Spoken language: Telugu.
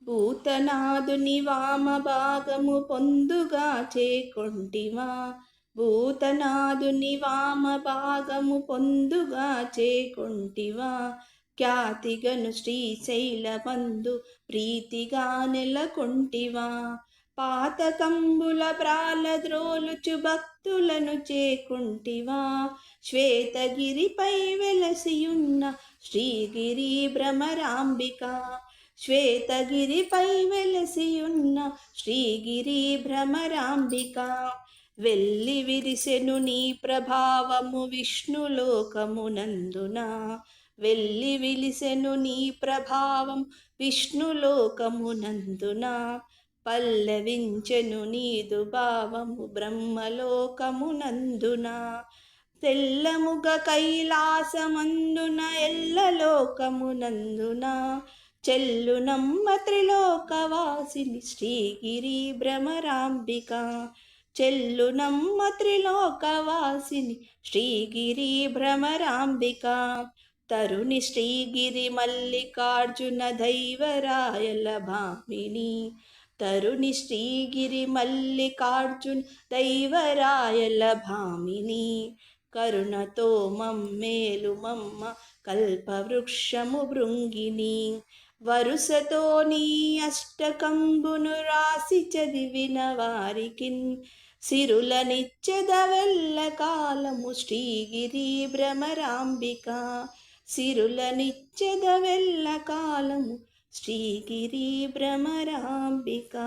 భూతనాదుని వామభాగము పొందుగా చేకొంటివా. భూతనాదుని వామభాగము పొందుగా చేకొంటివా. ఖ్యాతిగను శ్రీశైలమందు ప్రీతిగా నెలకొంటివా. పాతకంబుల బ్రాలద్రోలుచు భక్తులను చేకుంటివా. శ్వేతగిరిపై వెలసియున్న శ్రీగిరి భ్రమరాంబిక. శ్వేతగిరిపై వెలసియున్న శ్రీగిరి భ్రమరాంబిక. వెల్లి విరిసెను నీ ప్రభావము విష్ణులోకమునందున. వెల్లి విలిసెను నీ ప్రభావం విష్ణులోకమునందున. పల్లవించెను నీదు భావము బ్రహ్మలోకమునందున. తెల్లముగ కైలాసమందున ఎల్లలోకమునందున. చెల్లునమ్మ త్రిలోకవాసిని శ్రీగిరి భ్రమరాంబిక. చెల్లునమ్మ త్రిలోకవాసిని శ్రీగిరి భ్రమరాంబిక. తరుణి శ్రీగిరి మల్లికార్జున దైవరాయల భామిని. తరుణి శ్రీగిరి మల్లికార్జున దైవరాయల భామిని. కరుణతో మమ్మేలు మమ్మ కల్పవృక్షము భృంగిని. వరుసతో నీ అష్టకంబును రాసి చదివిన వారికిన్. సిరులనిచ్చెదవెల్ల కాలము శ్రీగిరి భ్రమరాంబిక. సిరులనిచ్చెదవెల్ల కాలము శ్రీగిరి భ్రమరాంబిక.